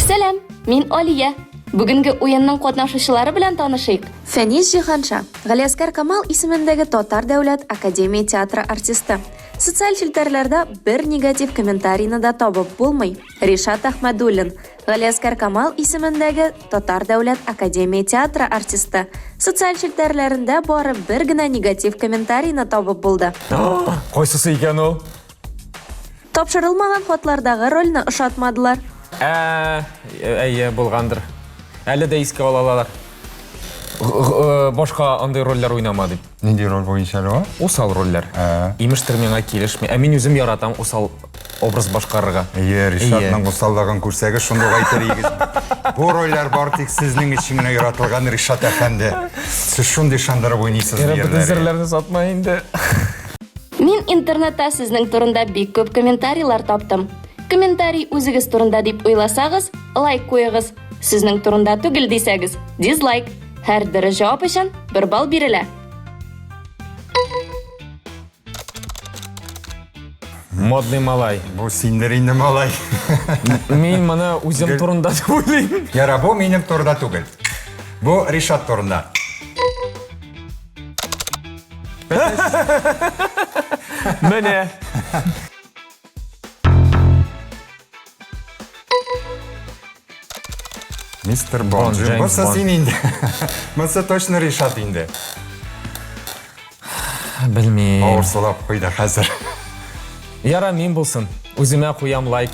Сәлам, мин Алия. Бүгенге уенның катнашучылары белән танышыйк. Фәнис Җиһанша, Галиаскар Камал исемендәге Татар дәүләт академия театры артисты. Социаль челтәрләрдә бер негатив комментарийны да табып булмый. Ришат Әхмәдуллин, Галиаскар Камал исемендәге Татар дәүләт академия театры артисты. Социаль челтәрләрендә бары бер генә негатив комментарийны табып булды. Кайсысы икән ул? Тапшырылмаган хатлардагы рольне ошатмадылар. Әйе, булгандыр. Әле дә искә алалар. Башка андай рольләр уйнамады. Нинди роль буенча ул? Усал рольләр. Имештер миңа килешми. Мин үзем яратам усал образ башкарырга. Ришатның усаллыгын күрсәгез, шундый әйтер идегез. Бу рольләр бар тик сезнең өчен генә яратылган, Ришат әфәнде. Сез шундый шандырып уйныйсыз Бүтән зерләрне сатма инде. Мин интернетта сезнең турында бик күп комментарийлар таптым. Комментарий үзегез турында дип уйласагыз, лайк куегыз. Сезнең турында түгел дисәгез, дизлайк. Һәр дөрес җавап өчен 1 балл бирелә. Модный малай. Бу синдер инде малай. Мин моны үзем турында дип уйлыйм. Яра, бу минем турында түгел. Бу Ришат турында. Менә. Мистер Бонд. Бусы син инде. Бусы точно Ришат инде. Белмим. Авырсылап куйды хәзер. Яра, мин булсын. Үземә куям лайк.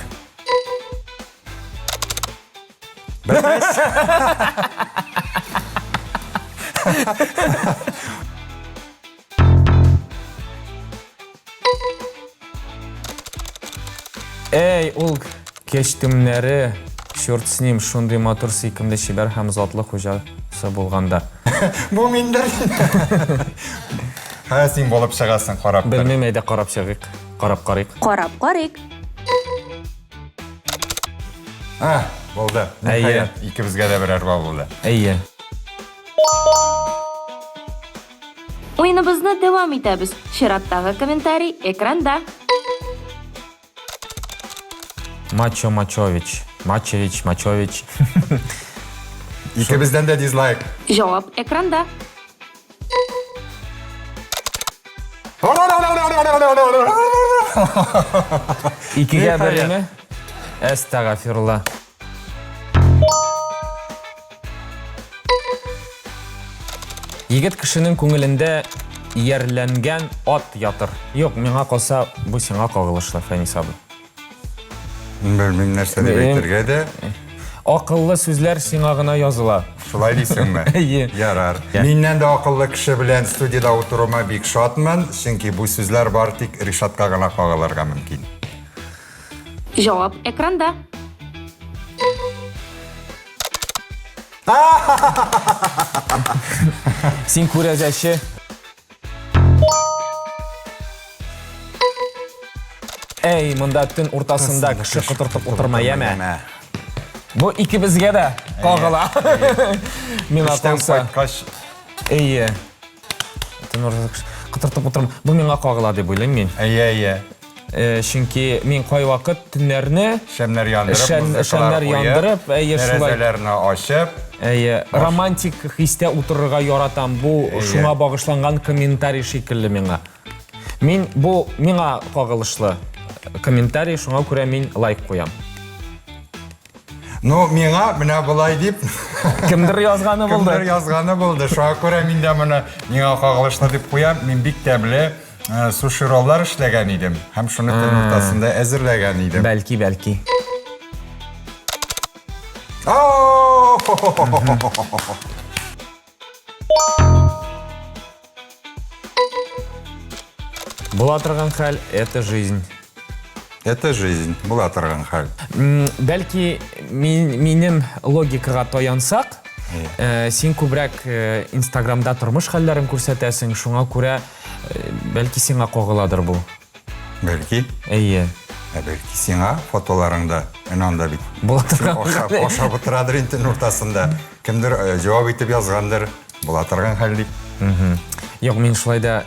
Эй, ул кештемнәре, шорт с ним шундый матур сөйкемле шибәр һәм затлы хуҗасы булганда. Бу миндер. Һә син булып чыгасың, карап. Белмим, әйдә карап чыгыйк. Карап карыйк. Карап карыйк. Булды. Әйе. Икебезгә дә берәр бал булды. Әйе. Уеныбызны дәвам итәбез. Чираттагы комментарий экранда. Мачович. Икебездән дә дизлайк. Җавап экранда. Икегә береме? Әстәгъфирулла. Егет кешенең күңелендә иярләнгән ат ятыр. Юк, миңа калса, бу сиңа кагылышлы, Фәнис абый. Белмим нәрсә дип әйтергә дә. Акыллы сүзләр сиңа гына языла. Шулай дисеңме? Әйе. Ярар. Миннән дә акыллы кеше белән студияда утыруыма бик шатмын, чөнки бу сүзләр бар тик Ришатка гына кагылырга мөмкин. Җавап экранда. Син күрәзәче. Эй, монда төн уртасында кеше кытыртып утырма, яме. Бу икебезгә дә кагыла. Миңа калса. Әйе. Төн уртасында кытыртып утырма. Бу миңа кагыла дип уйлыйм мин. Әйе. Чөнки мин кай вакыт төннәрне Шәмнәр яндырып, әйе шулай. Тәрәзәләрне ачып, Әйе, романтик хистә утырырга яратам. Бу шуңа багышланган комментарий шикелле миңа. Мин бу миңа кагылышлы комментарий, шуңа күрә мин лайк куям. Ну, миңа менә булай дип Кемдер язганы булды. Шуңа күрә мин дә моны миңа кагылышлы дип куям. Мин бик тәмле суши роллар эшләгән идем. Һәм шуны төн уртасында әзерләгән идем. Бәлки. Була торган хәл – это жизнь. Это жизнь. Була торган хәл. Бәлки минем логикага таянсак, син күбрәк Инстаграмда тормыш хәлләрен күрсәтәсең, шуңа күрә бәлки сиңа кагыладыр бу. Бәлки? Әйе. Бәлки сиңа фотоларыңда, анда бит. Була торган. Ашап утырадыр интен уртасында. Кемдер җавап итеп язгандыр. Була торган хәл дип. Юк, мин шулай да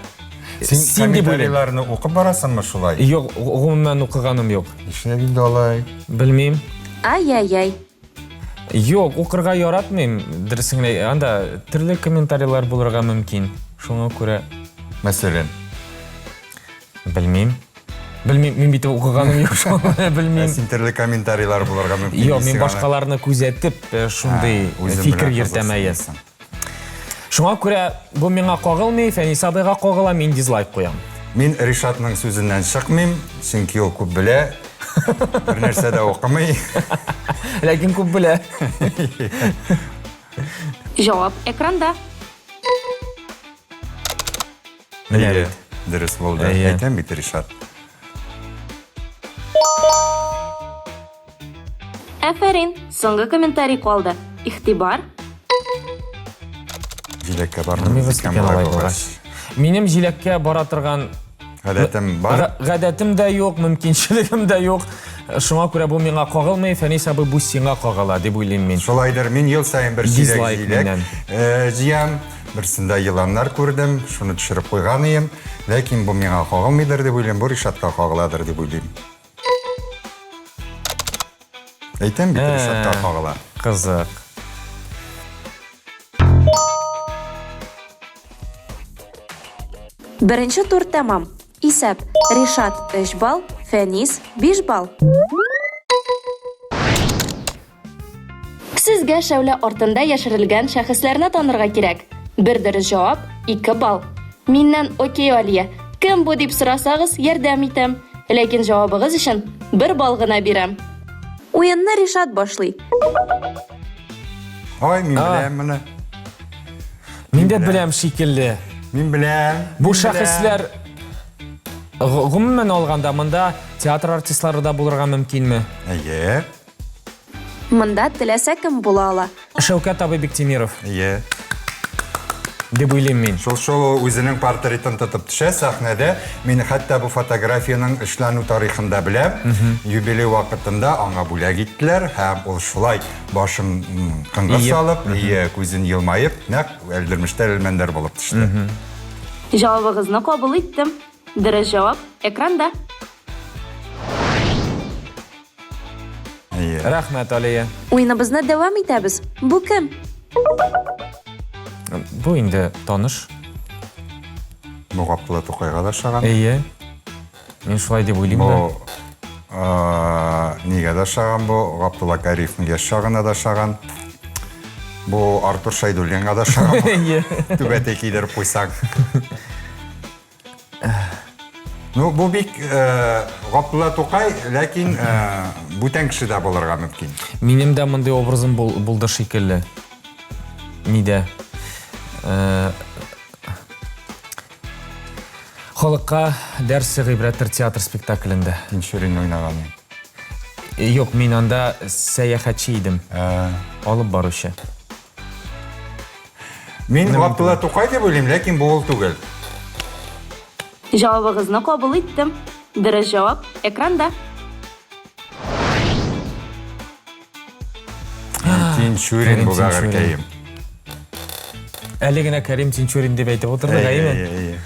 Син комментарийларны укып барасыңмы шулай? Юк, гомумән укыганым юк. Нишләп инде алай? Белмим. Ай-яй-яй. Yok, укырга яратмыйм. Дөресен анда төрле комментарийлар булырга мөмкин. Шуңа күрә Мәсәлән, белмим. Мин бит укыганым юк, белмим. син төрле комментарийлар булырга мөмкин. Yok, мин башкаларны күзәтеп, шундый фикер йөртәмәйем. Шуңа күрә бу миңа кагылмый, Фәнис абыйга кагыла, мин дизлайк куям. Мин Ришатның сүзеннән чыкмыйм, чөнки ул күп белә. Бер нәрсә дә укымый. Ләкин күп белә. Жауап экранда. Менә бит. Дөрес булды. Әйе. Әйтәм бит Ришат. Афәрин, соңгы комментарий калды. Ихтибар. Җиләккә Ми воспитан алай булгач. Минем җиләккә бара торган Гадәтем бар. гадәтем дә юк, мөмкинчелегем дә юк. Шуңа күрә бу миңа кагылмый, Фәнис абый бу сиңа кагыла дип уйлыйм мин. Шулайдыр, мин ел сайын бер Дизлайк җиләк миннән. җыям. Берсендә йыланнар күрдем, шуны төшереп куйган идем. Ләкин бу миңа кагылмыйдыр дип уйлыйм, бу Ришатка кагыладыр дип уйлыйм. Әйтәм бит Ришатка кагыла. Кызык. Беренче тур тәмам. Исәп: Ришат 3 балл, Фәнис 5 балл. Сезгә шәүлә артында яшерелгән шәхесләрне танырга кирәк. Бер дөрес җавап 2 балл. Миннән окей, Алия. Кем бу дип сорасагыз, ярдәм итәм. Ләкин җавабыгыз өчен 1 балл гына бирәм. Уенны Ришат башлый. Ай, мин беләм моны. Мин дә беләм шикелле. Мин беләм. Бу шәхесләр гомумән алганда монда театр артистлары да булырга мөмкинме? Әйе. Монда теләсә кем була ала. Шәүкәт абый Биктимиров Әйе. дип уйлыйм мин. Шул үзенең портретын тотып төшә сәхнәдә. Мин хәтта бу фотографияның эшләнү тарихында беләм. Юбилей вакытында аңа бүләк иттеләр һәм ул шулай башын кыңгыр салып, күзен йылмаеп, нәкъ Әлдермештә Әлмәндәр булып төште. Җавабыгызны кабул иттем. Дөрес җавап экранда. Әйе. Рәхмәт, Алия. Уеныбызны дәвам итәбез. Бу кем? Бу инде таныш. Бу Габдулла Тукайга да шаган. Әйе. Мин шулай дип уйлыйм да. Бу нигә дә шаган бу? Габдулла Кариевның яшь шагына да шаган. Бу Артур Шайдуллинга да шаган. Әйе. Түбәтә кидереп куйсаң. Ну, бу бик Габдулла Тукай, ләкин бүтән кеше дә булырга мөмкин. Минем дә мондый образым булды шикелле. Нидә? Халыкка дәрсе гыйбрәттер театр спектаклендә. Тинчурин уйнаган. Юк, мин анда сәяхәтче идем. Алып баручы. Мин Габдулла Тукай дип уйлыйм, ләкин бу ул түгел. Җавабыгызны кабул иттем. Дөрес җавап экранда. Тинчурин бу бәгәркәем. Әле генә Кәрим Тинчурин дип әйтеп утырды, әйеме?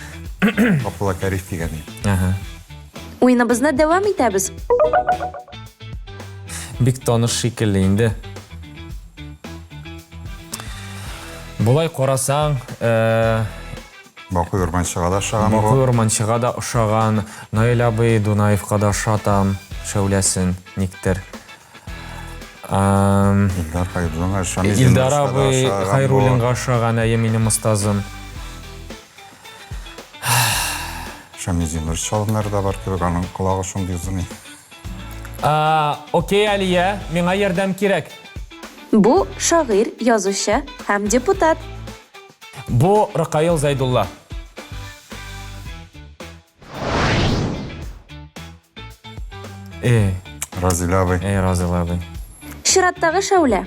Габдулла Кариев дигән. Аха. Уеныбызны дәвам итәбез. Бик таныш шикелле инде. Булай карасаң, Бакый Урманчыга да шаган бу. Бакый Урманчыга да ошаган, Наил абый Дунаевка да шатам, шәүләсен никтер. Илдар Хайруллинга шамыз. Илдар абый Хайруллинга ошаган, әйе минем остазым. Шамизин Нурчалыннар да бар кебек, аның колагы шундый узын. Окей, Алия, миңа ярдәм кирәк. Бу шагыйрь, язучы һәм депутат. Бу Ракаил Зайдулла. Разил абый. Разил абый. Чираттагы шәүлә.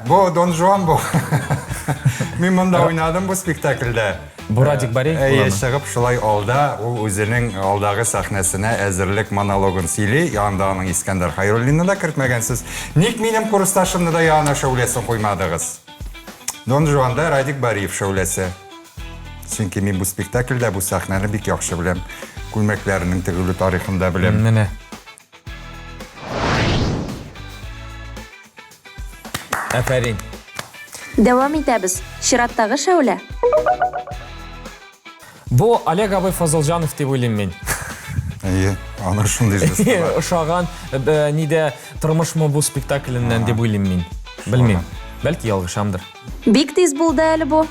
Бу Дон Жуан бу. Мин монда уйнадым бу спектакльдә. Бу Радик Барей буламы? Чыгып шулай алда, ул үзенең алдагы сәхнәсенә әзерлек монологын сөйли, янында аның Искәндәр Хайруллинны да кертмәгәнсез. Ник минем курсташымны да янына шәүләсен куймадыгыз? Дон Жуанда Радик Бариев шәүләсе. Чөнки мин бу спектакльдә бу сәхнәне бик яхшы беләм. Күлмәкләренең тегелү тарихында беләм. Менә. Әфәрин. Дәвам итәбез. Чираттагы шәүлә. Бу Олег абый Фазылжанов дип уйлыйм мин. Аны шундый жест. Ошаган ниде тормышмы бу спектакльнән дип уйлыйм мин. Белмим. Бәлки ялгышамдыр. Бик тиз булды әле бу.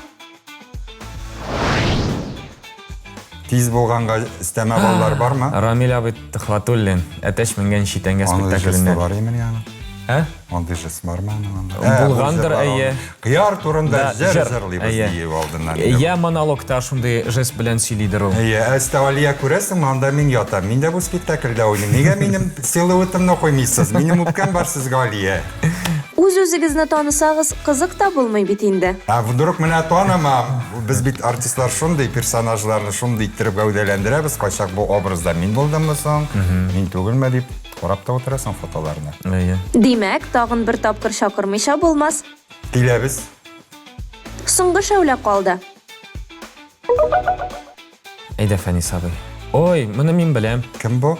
Тиз булганга истәмә баллар бармы? Рамил абый Төхватуллин, әтәч менгән шитәнгә Аны жест спектакльнән. бар имени аны. Ә? Аны жест бармы аны? Булгандыр, әйе. Кыяр турында Да, жыр, җырлыйбыз әйе. диеп алдыннан. Я монологта шундый жест белән сөйлидер ул. Әстәвалия күрәсең, анда мин ятам. Мин дә бу спектакльдә уйныйм. Нигә минем силуэтымны куймыйсыз? Минем үпкәм бар сезгә, Алия. Үз-үзегезне танысагыз, кызык та булмый бит инде. Вдруг менә танымам. Без бит артистлар шундый персонажларны шундый иттереп гәүдәләндерәбез. Кайчак бу образда мин булдыммы соң? Мин түгелме дип карап та утырасың фотоларны. Әйе. Димәк, тагын бер тапкыр чакырмыйча булмас. Киләбез. Соңгы шәүлә калды. Әйдә, Фәнис абый. Ой, моны мин беләм. Кем бу?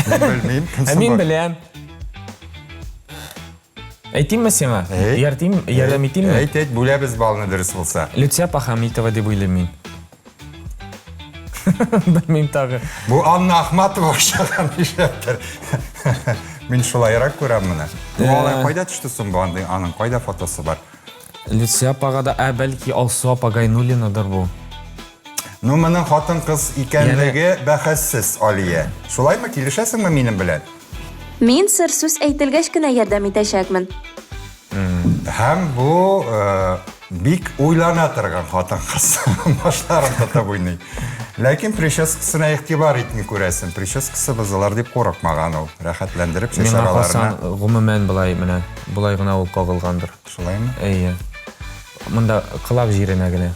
Мин белмим. Мин беләм. Әйтимме сиңа? Ярдәм итимме? Әйт, бүләбез балны дөрес булса. Люция Пахамитова дип уйлыйм мин. Белмим тагы. Бу Анна Ахматова ошаган ишәптер. Мин шулайрак күрәм моны. Алай кайда төште соң бу аның кайда фотосы бар? Люция апага да бәлки Алсу апа Гайнуллинадыр бу. Ну, моның хатын-кыз икәнлеге бәхәссез, Алия. Шулаймы килешәсеңме минем белән? Мин сер сүз әйтелгәч кенә ярдәм итәчәкмен. Һәм бу бик уйлана торган хатын-кыз. Башларын тотып уйный. Ләкин прическасына игътибар итми күрәсең. Прическасы бозылар дип курыкмаган ул. Рәхәтләндереп шешараларына. Гомумән булай менә. Булай гына ул кагылгандыр. Шулаймы? Әйе. Монда кылак җиренә генә.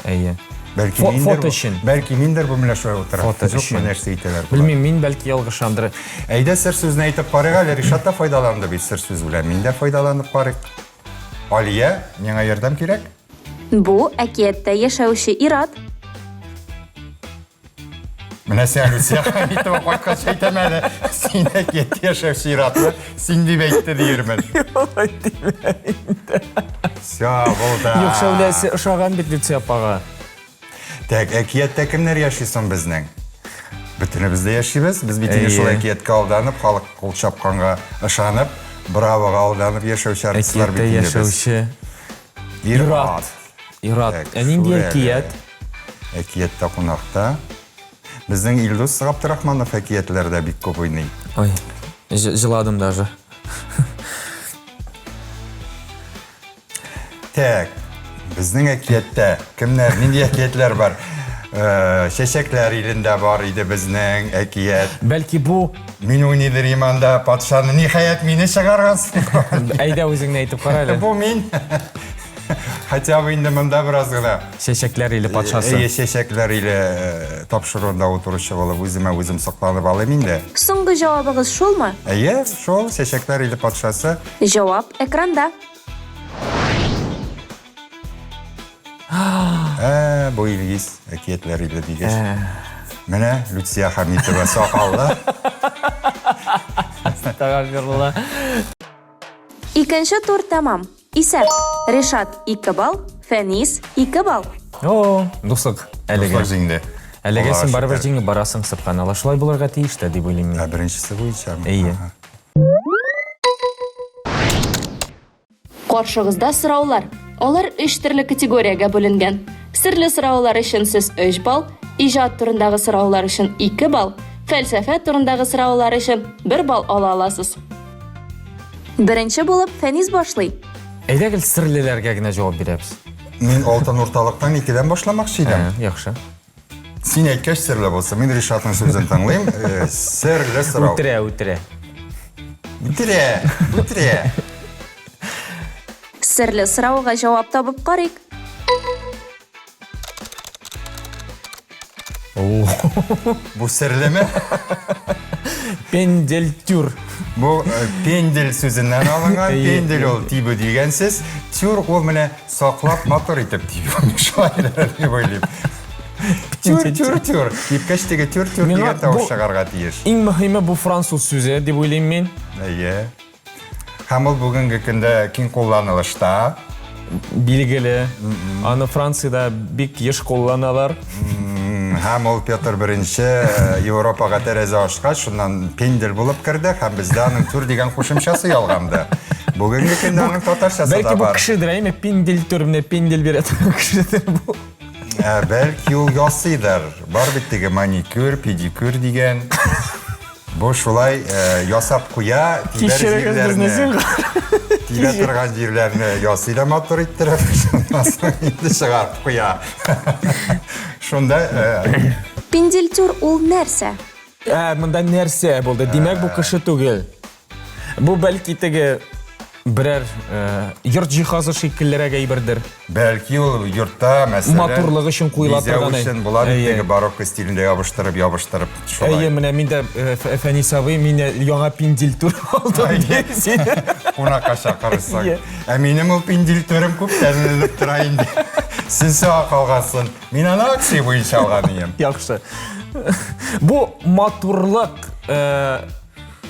Әйе. Бәлки миндер бу менә шулай утыра. Фото өчен. Нәрсә әйтәләр? Белмим, мин бәлки ялгышамдыр. Әйдә сер сүзне әйтеп карыйк әле. Ришат та файдаланды бит сер сүз белән. Мин дә файдаланып карыйк. Алия, миңа ярдәм кирәк? Бу әкияттә яшәүче ир-ат. Менә син Люция Хамитова кайткач әйтәм әле. Син әкият яшәүче ир-атны син дип әйтте диермен. Все, булды. Юк, шәүләсе ошаган бит Люция апага. Так, әкияттә кемнәр яши соң безнең? Бөтенебез дә яшибез. Без бит инде шул әкиятка алданып, халык кул чапканга ышанып, бравога алданып яшәүче артистлар бит инде без. Яшәүче Ир-ат. Ират. Нинди әкият? Әкиятта кунакта. Безнең Илдус Габдрахманов әкиятләрдә бик күп уйный. Ой, җыладым даже. Так, безнең әкияттә кемнәр, нинди әкиятләр бар? Чәчәкләр илендә бар иде безнең әкият. Бәлки бу Мин уйныйдыр иманда патшаны ниһаять мине чыгаргансың. әйдә үзеңне әйтеп кара әле. Бу мин. Хотя бы инде монда бераз гына. Чәчәкләр иле патшасы. Чәчәкләр иле тапшыруында утыручы булып үземә үзем сакланып алам инде. Соңгы җавабыгыз шулмы? Әйе, шул чәчәкләр иле патшасы. Җавап экранда. Бу Илгиз әкиятләр иле дигәч. Менә Люция Хамитова сакаллы. Тагырла. Икенче тур тамам. Исәп. Ришат 2 балл, Фәнис 2 балл. О, дуслык. Әлегә. Җиңде. Әлегә син барыбер җиңеп барасың сыпкан. Шулай булырга тиеш тә дип уйлыйм мин. Беренчесе буенча. Әйе. Каршыгызда сораулар. Алар 3 төрле категориягә бүленгән. Серле сораулар өчен сез 3 балл, иҗат турындагы сораулар өчен 2 балл, фәлсәфә турындагы сораулар өчен 1 балл ала аласыз. Беренче булып Фәнис башлый. Әйдә гел серлеләргә генә җавап бирәбез. Мин алтын урталыктан 2дән башламакчы идем. Яхшы. Син әйткәч серле булса, мин Ришатның сүзен тыңлыйм. Серле сорау. Үтерә. Үтерә. Серле сорауга җавап табып карыйк. Бу серлеме? Пендель-тюр. Бу пендель сүзеннән алынган. Пендель ул тибу дигән сүз. Тюр ул менә саклап мотор итеп тибу. Шулай дип уйлыйм. Тюр. Типкәч теге тюр дигән тавыш чыгарга тиеш. Иң мөһиме бу француз сүзе дип уйлыйм мин. Әйе. Һәм ул бүгенге көндә киң кулланылышта. Билгеле. Аны Францияда бик еш кулланалар. Һәм ул Петр I Европага тәрәзә ачкач, шуннан пендель булып керде, һәм бездә аның түр дигән кушымчасы ялганды. Бүгенге көндә аның татарчасы да Бәлки бу бар. кешедер, әйме пендель төрмне пендель бирә торган кешедер бу. Бәлки ул ясыйдыр. Бар бит теге маникюр, педикюр дигән. Бу шулай ясап куя, тибә торган җирләрне ясый да матур иттереп, шуннан соң инде чыгарып куя. Шунда Пендель-тюр ул нәрсә? Монда нәрсә булды? Димәк бу кеше түгел. Бу бәлки теге берәр йорт җиһазы шикеллерәк әйбердер. Бәлки ул йортта мәсәлән Матурлык өчен куела торган. Өчен була теге барокко стилендә ябыштырып шулай. Әйе, менә миндә Фәнис абый мине яңа пендель тур алды. Кунакка чакырсаң. Минем ул пендель төрем күптән элеп тора инде. Сез калгансың. Мин аны акция буенча алган идем. Яхшы. Бу матурлык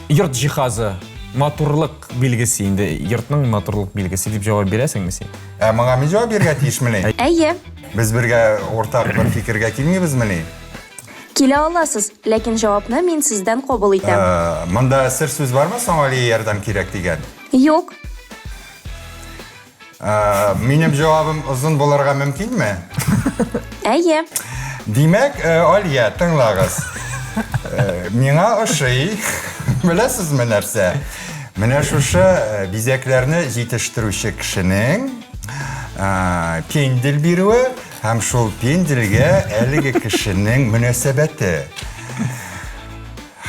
йорт җиһазы, матурлык билгесе инде. Йортның матурлык билгесе дип җавап бирәсеңме син? Моңа мин җавап бирергә тиешмени? Әйе, Без бергә ортак бер фикергә килмибезмени? килә аласыз, ләкин җавапны мин сездән кабул итәм. Монда сер сүз бармы соң Али ярдәм кирәк дигән? Юк, Минем җавабым озын булырга мөмкинме? әйе. Димәк, Алия, тыңлагыз. Миңа ошый, беләсезме нәрсә? Менә шушы бизәкләрне җитештерүче кешенең пендель бирүе һәм шул пенделгә әлеге кешенең мөнәсәбәте.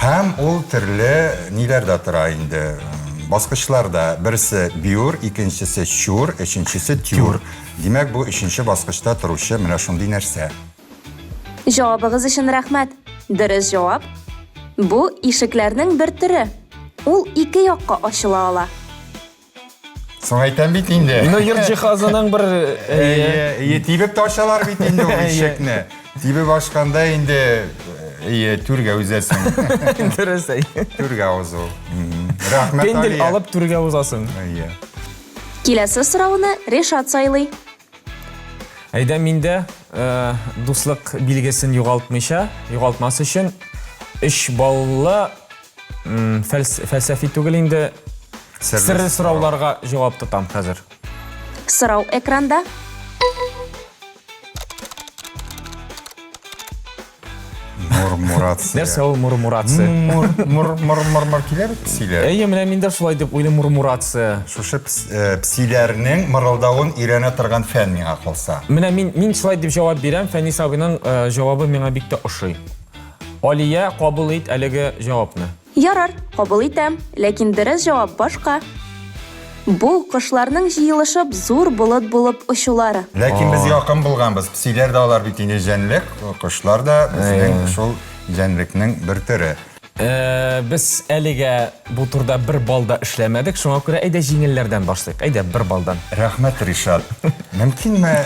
Һәм ул төрле ниләрдә тора инде. Баскычларда берсе бюр, икенчесе чур, өченчесе тюр. Димәк, бу өченче баскычта торучы менә шундый нәрсә. Җавабыгыз өчен рәхмәт. Дөрес җавап. Бу ишекләрнең бер төре. Ул ике якка ачыла ала. Соң әйтәм бит инде. Ну йорт җиһазының бер Тибеп ташалар бит инде ул ишекне. Тибеп ашканда инде түргә үзәсең. дөрес. Түргә узу. Рәхмәт Пендель Алия. алып түргә узасың. Киләсе сорауны Решат сайлый. Әйдә миндә дуслык билгесен югалтмас өчен 3 баллы фәлсәфи түгел инде серле сорауларга җавап тотам хәзер. Сорау экранда. Мурмурация. Нәрсә ул мурмурация? Мур килә бит псиләр. Әйе, менә миндә шулай дип уйлыйм мурмурация. Шушы псиләрнең мырылдавын өйрәнә торган фән миңа калса. Менә мин шулай дип җавап бирәм, Фәнис абыйның җавабы миңа бик тә ошый. Алия, кабул ит әлеге җавапны. Ярар, кабул итәм, ләкин дөрес җавап башка. Бу кошларның җыелышып зур болыт булып очулары. Ләкин без якын булганбыз. Псиләр дә алар бит инде җәнлек, кошлар да безнең шул җәнлекнең бер төре. Без әлегә бу турда 1 балда эшләмәдек, шуңа күрә әйдә җиңелләрдән башлыйк. Әйдә 1 балдан. Рәхмәт, Ришат. Мөмкинме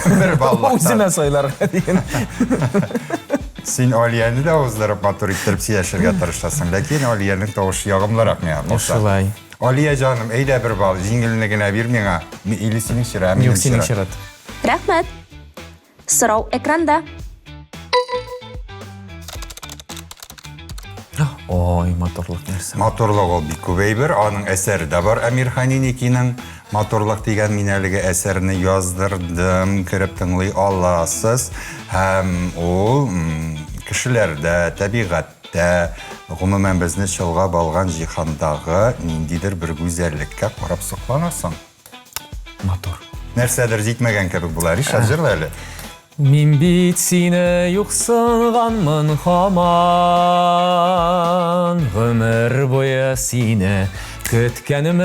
1 баллы? Үземә сайларга дигән. Син Алияны да уздырып матур иттереп сөйләшергә тырышасың, ләкин Алияның тавышы ягымлырак миңа калса. Шулай. Алия җаным, әйдә 1 балл, җиңелне генә бир миңа. Или синең чира, минем Юк, синең чира. чират. Рәхмәт. Сорау экранда. Ой, матурлык нәрсә. Матурлык ул бик күп әйбер, аның әсәре дә бар. Әмир Ханиникиның Матурлык дигән мин әлеге әсәрне яздырдым, кирип тыңлый аласыз. Һәм ул кешеләрдә, табигатьтә, гомумән безне чолгап алган җиһандагы ниндидер бер гүзәллеккә карап сокланасың. Матур. Нәрсәдер җитмәгән кебек була, Ришат җырла әле. Мин бит сине юксынганмын һаман, гомер буе сине көткәнмен,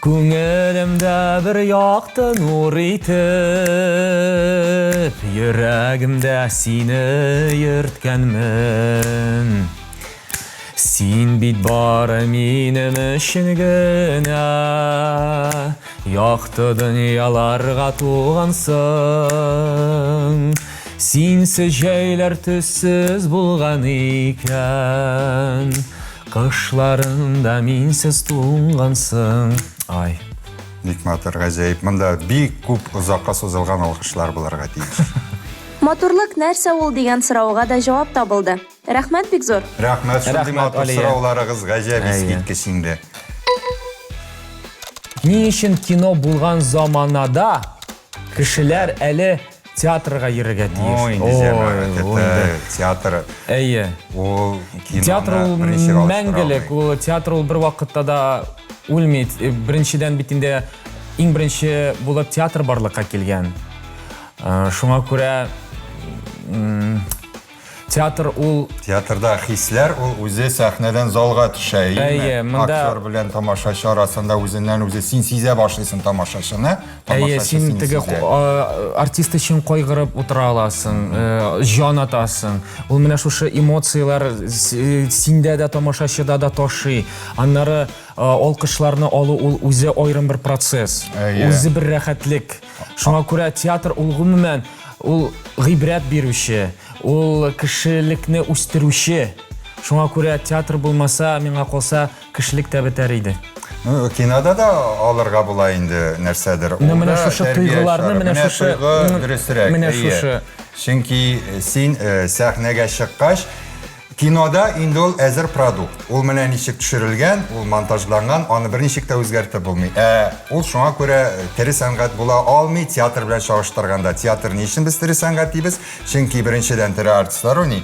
күңелемдә бер якты нур итеп, йөрәгемдә сине йөрткәнмен. Син бит бары минем өчен генә, якты дөньяларга тугансың. Синсез җәйләр төссез булган икән, Кышларында минсіз туңғансың. Ай. Никматыр ғажайып. Мында бик күп ұзаққа созылған алғышлар бұларға тиіш. Матурлык нәрсә ул дигән сорауга да җавап табылды. Рәхмәт бик зур. Рәхмәт, шундый матур Алия. сорауларыгыз гаҗәп Әйе. искиткеч инде. Ни өчен кино булган заманада кешеләр әле театрга йөрергә тиеш? Ой, инде җәмәгать, это театр. Әйе. Ул Театр ул киноны беренче роль мәңгелек, ул театр ул бер вакытта да үлмәй. Беренчедән бит инде иң беренче булып театр барлыкка килгән. Шуңа күрә театр ул Театрда хисләр ул үзе сәхнәдән залга төшә. Әйе, монда- Актер белән тамашачы арасында үзеннән үзе син сизә башлыйсың тамашачыны. әйе, Тамашачы син теге сизә. артист өчен кайгырып утыра аласың, җан атасың. Ул менә шушы эмоциялар синдә дә тамашачыда да ташый. Аннары алкышларны алу ул үзе аерым бер процесс. Әйе. Үзе бер рәхәтлек. Шуңа күрә театр ул гомумән ул гыйбрәт бирүче, ул кешелекне үстерүче. Шуңа күрә театр булмаса, миңа калса, кешелек тә бетәр иде. Кинода да алырга була инде нәрсәдер. Менә шушы тойгыларны, менә шушы- дөресрәк. менә әйе. шушы- Чөнки син сәхнәгә чыккач, кинода инде ул әзер продукт. Ул менә ничек төшерелгән, ул монтажланган, аны берничек тә үзгәртеп булмый. Ул шуңа күрә тере сәнгать була алмый, театр белән чагыштырганда. Театр ни өчен без тере сәнгать дибез? Чөнки беренчедән тере артистлар уйный.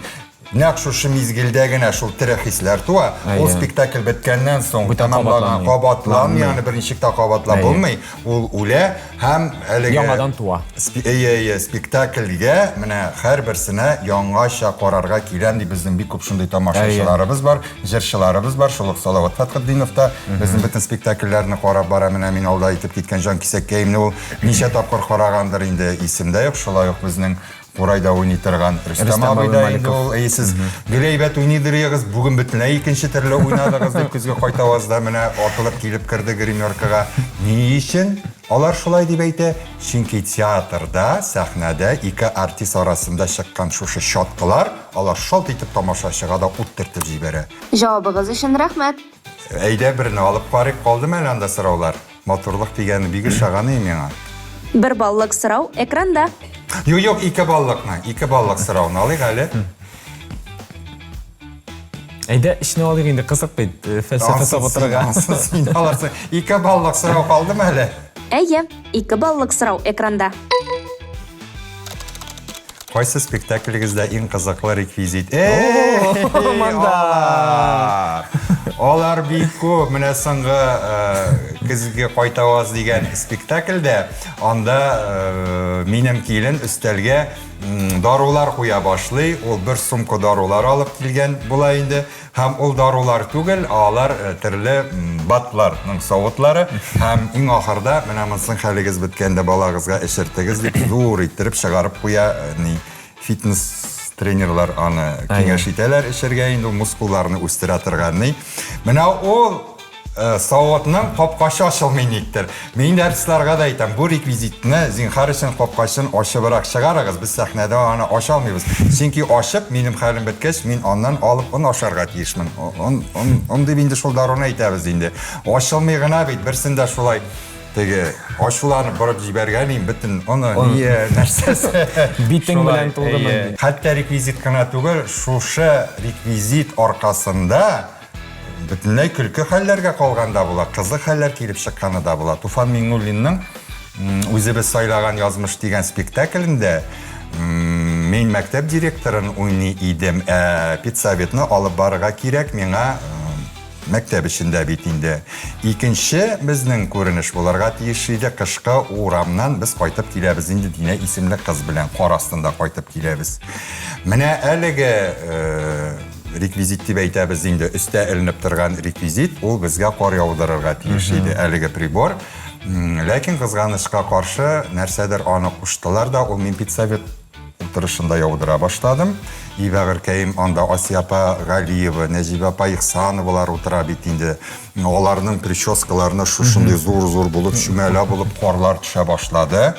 Нәкъ шушы мизгелдә генә шул тере хисләр туа. Ул Әйе. спектакль беткәннән соң Бүтән тамамлаган кабатламый, аны берничек тә кабатлап Әйе. булмый. Ул үлә һәм әлеге Яңадан туа. Әйе, спектакльгә менә һәрберсенә яңача карарга киләм дип безнең бик күп шундый тамашачыларыбыз бар, җырчыларыбыз бар. Шул ук Салават Фатхетдинов та безнең бөтен спектакльләрне карап бара. Менә мин алда әйтеп киткән Җан Кисәккәемне ул ничә тапкыр карагандыр инде исемдә юк. Шулай ук безнең Курайда уйный торган Рөстәм абый да инде ул әйсез гөләйбәт уйныйдырыгыз. Бүген бөтенләй икенче төрле уйнадыгыз дип күзгә кайтабыз да менә атылып килеп керде гримеркага. Ни өчен? Алар шулай дип әйтә, чөнки театрда, сәхнәдә ике артист арасында чыккан шушы шаткылар, алар шалт итеп тамашачыга да ут төртеп җибәрә. Җавабыгыз өчен рәхмәт. Әйдә берне алып карыйк, калдымы әле анда сораулар? Матурлык дигәнне бик ишаганы миңа. Бер баллык сорау экранда. Юк, ике баллык сорауны алыйк әле. Әйдә, ишне алыйк инде, кызык бит, фәлсәфә сабатырга. Син аларсың. Ике баллык сорау калдымы әле? Әйе, 2 баллык сорау экранда. Кайсы спектаклегездә иң кызыклы реквизит? Манда. Алар бик күп. Менә соңгы көзгә кайтабыз дигән спектакльдә анда минем килен өстәлгә дарулар куя башлый. Ул бер сумка дарулар алып килгән була инде. Һәм ул дарулар түгел, алар төрле батларның савытлары. Һәм иң ахырда менә монысын хәлегез беткәндә балагызга эшертегез дип зур иттереп чыгарып куя. Фитнес тренерлар аны киңәш итәләр эшергә инде мускулларны үстерә торганны. Менә ул савытның капкасы ачылмый никтер. Мин дәресләргә дә әйтәм, бу реквизитны зинһар өчен капкасын ачыбрак чыгарыгыз. Biz сәхнәдә аны ача алмыйбыз. Чөнки ачып, минем хәлем беткәч, мин аннан алып аны ашарга тиешмен. Он дип инде шул даруны әйтәбез инде. Ачылмый гына бит, берсендә шулай теге ачуларны барып җибәргән ин бөтен аны нәрсәсе Битең белән тулдымы? Хәтта реквизит кына түгел, шушы реквизит аркасында бөтенләй көлке хәлләргә калганда була, кызык хәлләр килеп чыкканы да була. Туфан Миңнуллинның үзебез сайлаган язмыш дигән спектаклендә мин мәктәп директорын уйный идем. Педсоветны алып барырга кирәк миңа мәктәп эчендә бит инде. Икенче безнең күренеш буларга тиеш иде. Кышкы урамнан без кайтып киләбез инде Динә исемле кыз белән кар астында кайтып киләбез. Менә әлеге реквизит дип әйтәбез инде, өстә эленеп торган реквизит, ул безгә кар яудырырга тиеш иде әлеге прибор. Ләкин кызганычка каршы нәрсәдер аны куштылар да, ул мин педсовет утырышында яудыра башладым. Ибәгеркәем анда Асияпа Галиева, Нәҗибә апа Ихсановалар утыра бит инде. Аларның прическаларына шушындай зур-зур булып, чүмәлә булып карлар төшә башлады.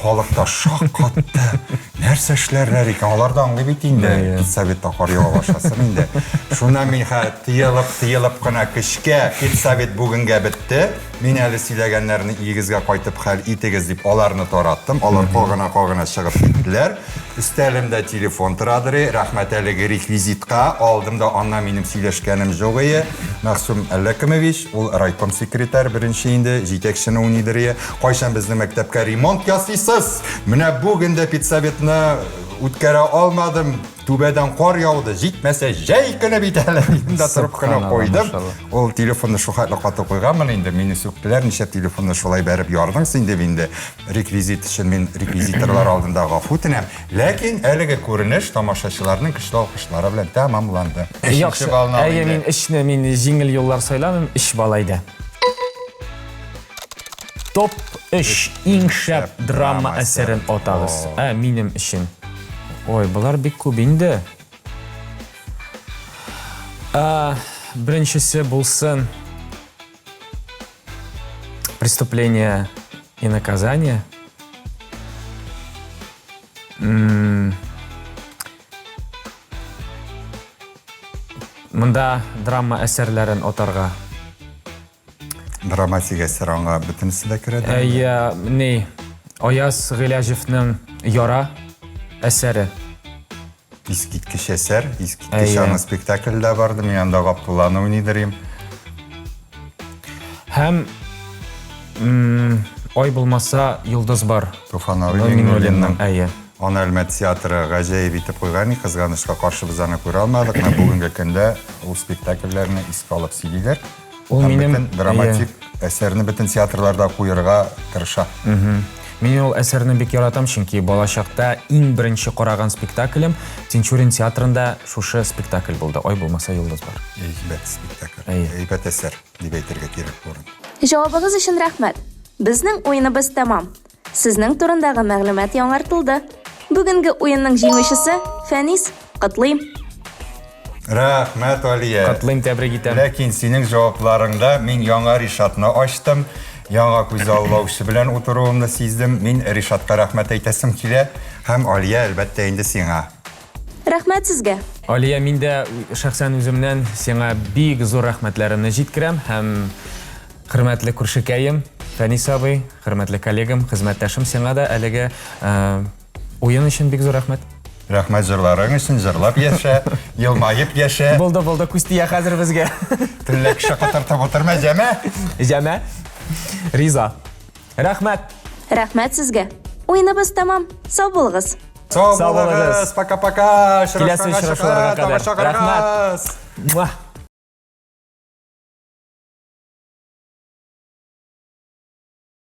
Халыкта шаккатты. Нәрсә эшләрләр икән? Алар да аңлый бит инде. Педсоветта кар ява башласын инде. Шуннан мин тыелып кына кешкә педсовет бүгенгә бетте. Мин әле сөйләгәннәрне игезгә кайтып хәл итегез дип аларны тараттым. Алар калгана чыгып киттеләр. Өстәлемдә телефон торадыр. Рәхмәт әлеге реквизитка алдым да аннан минем сөйләшкәнем юк иде. Мәхсүм Әлләкимович, ул райком секретарь беренче инде, җитәкчене уйныйдыр. Кайчан безнең мәктәпкә ремонт ясыйсыз? Менә бүген дә педсоветны үткәрә алмадым. Түбәдән кар яуды. Җитмәсә җәй көне бит әле. Инде торып кына куйдым. Ул телефонны шухатлы катып куйганмын инде. Мине сүктеләр, ничә телефонны шулай бәреп ярдың син дип инде. Реквизит өчен мин реквизиторлар алдында гафу үтенәм. Ләкин әлеге күренеш тамашачыларның көчле алкышлары белән тәмамланды. Яхшы. Мин эшне җиңел юллар сайламым, эш балайды. Топ 3 иң шәп драма әсәрен атагыз. Минем өчен. Ой, булар бик күп инде. Беренчесе булсын «Преступление и наказание». Монда драма әсәрләрен атарга. Драматик әсәр аңа бөтенесе дә керә. Аяз Гыйләҗевнең «Яра» әсәре. Искиткеч әсәр, искиткеч аны спектакльдә барды, мин анда Габдулланы уйныйдырым. Һәм ай булмаса Йолдыз бар. Туфан Миңнуллинның. Аны Әлмәт театры гаҗәеп итеп куйган, кызганычка каршы без аны күрә алмадык. Бүгенге көндә ул спектакльләрне искә алып сөйлиләр. Ул минем драматик әсәрне бөтен театрларда куярга тырыша. Мин ул әсәрне бик яратам, чөнки балачакта иң беренче караган спектаклем Тинчурин театрында шушы спектакль булды. Ай булмаса Йолдыз бар. Әйбәт спектакль. Әйбәт әсәр дип әйтергә кирәк булыр. Җавабыгыз өчен рәхмәт. Безнең уеныбыз тәмам. Сезнең турындагы мәгълүмат яңартылды. Бүгенге уенның җиңүчесе Фәнис, котлыйм. Рәхмәт, Алия. Котлыйм, тәбрик итәм. Ләкин синең җавапларыңда мин яңа Ришатны ачтым. Яңа күз аллаучы белән утыруымны сиздем. Мин Ришатка рәхмәт әйтәсем килә. Һәм Алия, әлбәттә, инде сиңа. Рәхмәт сезгә. Алия, мин дә шәхсән үземнән сиңа бик зур рәхмәтләремне җиткерәм. Һәм хөрмәтле күршекәем Фәнис абый, хөрмәтле коллегам, хезмәттәшем, сиңа да әлеге уен өчен бик зур рәхмәт. Рәхмәт җырларың өчен, җырлап яшә, елмаеп яшә. Булды, күз тия хәзер безгә. Төнлә кеше кытыртып утырма, җәмә. Җәмә. Риза. Рәхмәт. Рәхмәт сезгә. Уеныбыз тәмам. Сау булыгыз. Сау булыгыз. Пока-пока. Киләсе очрашуларга кадәр. Рәхмәт.